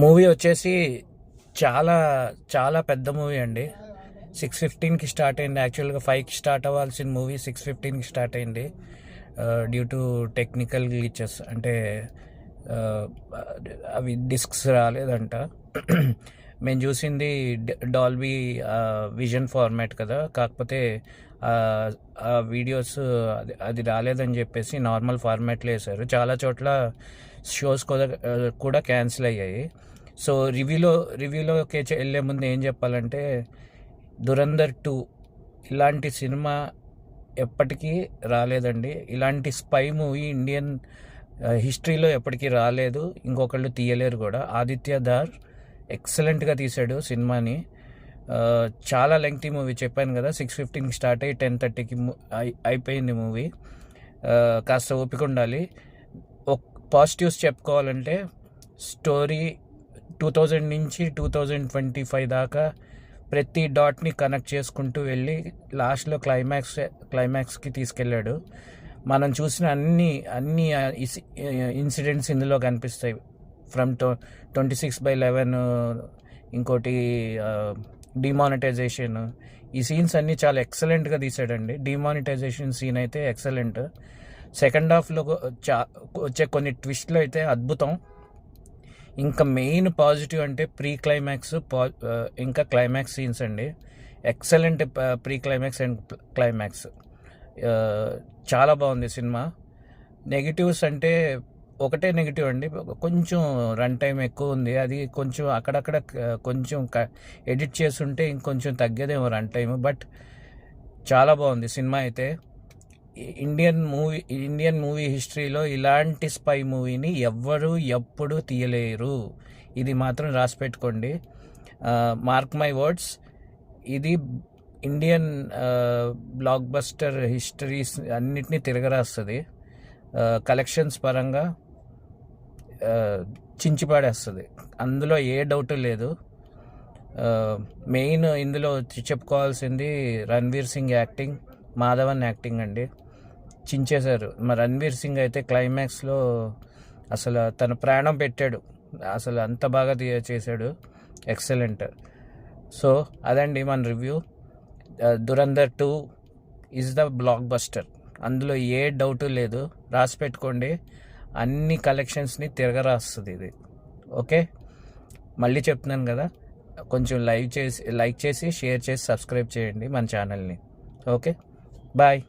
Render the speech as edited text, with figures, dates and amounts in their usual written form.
Movie వచ్చేసి చాలా చాలా పెద్ద మూవీ అండి. 6:15కి స్టార్ట్ అయింది. యాక్చువల్గా 5కి స్టార్ట్ అవ్వాల్సిన మూవీ 6:15కి స్టార్ట్ అయింది. డ్యూ టు టెక్నికల్ గ్లిచెస్, అంటే ఆ, అవి డిస్క్స్ రాలేదంట. మేము చూసింది డాల్బీ విజన్ ఫార్మాట్ కదా, కాకపోతే ఆ వీడియోస్ అది రాలేదని చెప్పేసి నార్మల్ ఫార్మాట్లో వేశారు. చాలా చోట్ల షోస్ కూడా క్యాన్సిల్ అయ్యాయి. సో రివ్యూలోకి వెళ్ళే ముందు ఏం చెప్పాలంటే, దురంధర్ 2 ఇలాంటి సినిమా ఎప్పటికీ రాలేదండి. ఇలాంటి స్పై మూవీ ఇండియన్ హిస్టరీలో ఎప్పటికీ రాలేదు, ఇంకొకళ్ళు తీయలేరు కూడా. ఆదిత్య ధార్ ఎక్సలెంట్గా తీశాడు సినిమాని. చాలా లెంగ్తీ మూవీ, చెప్పాను కదా. 6:15కి స్టార్ట్ అయ్యి 10:30కి అయిపోయింది మూవీ. కాస్త ఓపిక ఉండాలి. పాజిటివ్స్ చెప్పుకోవాలంటే, స్టోరీ 2000 నుంచి 2025 దాకా ప్రతి డాట్ని కనెక్ట్ చేసుకుంటూ వెళ్ళి లాస్ట్లో క్లైమాక్స్కి తీసుకెళ్ళాడు. మనం చూసిన అన్ని ఇన్సిడెంట్స్ ఇందులో కనిపిస్తాయి. ఫ్రమ్ 26/11, ఇంకోటి డిమానిటైజేషన్, ఈ సీన్స్ అన్నీ చాలా ఎక్సలెంట్గా తీసాడండి. డిమానిటైజేషన్ సీన్ అయితే ఎక్సలెంట్. సెకండ్ హాఫ్లో వచ్చే కొన్ని ట్విస్ట్లు అయితే అద్భుతం. ఇంకా మెయిన్ పాజిటివ్ అంటే ప్రీ క్లైమాక్స్, ఇంకా క్లైమాక్స్ సీన్స్ అండి. Excellent pre climax and climax. చాలా బాగుంది సినిమా. నెగిటివ్స్ అంటే ఒకటే నెగిటివ్ అండి, కొంచెం రన్ టైం ఎక్కువ ఉంది. అది కొంచెం అక్కడక్కడ కొంచెం ఎడిట్ చేస్తుంటే ఇంకొంచెం తగ్గేదేమో రన్ టైం. బట్ చాలా బాగుంది సినిమా అయితే. ఇండియన్ మూవీ హిస్టరీలో ఇలాంటి స్పై మూవీని ఎవ్వరూ ఎప్పుడు తీయలేరు. ఇది మాత్రం రాసి పెట్టుకోండి. మార్క్ మై వర్డ్స్, ఇది ఇండియన్ బ్లాక్ బస్టర్ హిస్టరీస్ అన్నిటినీ తిరగరాస్తుంది. కలెక్షన్స్ పరంగా చించిపాడేస్తుంది, అందులో ఏ డౌట్ లేదు. మెయిన్ ఇందులో చెప్పుకోవాల్సింది రణ్వీర్ సింగ్ యాక్టింగ్, మాధవన్ యాక్టింగ్ అండి. చించేశారు. మరి రణ్వీర్ సింగ్ అయితే క్లైమాక్స్లో అసలు తన ప్రాణం పెట్టాడు. అసలు అంత బాగా చేశాడు. ఎక్సలెంట్. సో అదండి మన review. Dhurandhar 2 is the block buster, అందులో ఏ డౌటు లేదు. రాసి పెట్టుకోండి, అన్ని కలెక్షన్స్ని తిరగరాస్తుంది ఇది. ఓకే, మళ్ళీ చెప్తున్నాను కదా, కొంచెం లైక్ చేసి షేర్ చేసి సబ్స్క్రైబ్ చేయండి మన ఛానల్ని. Okay, bye.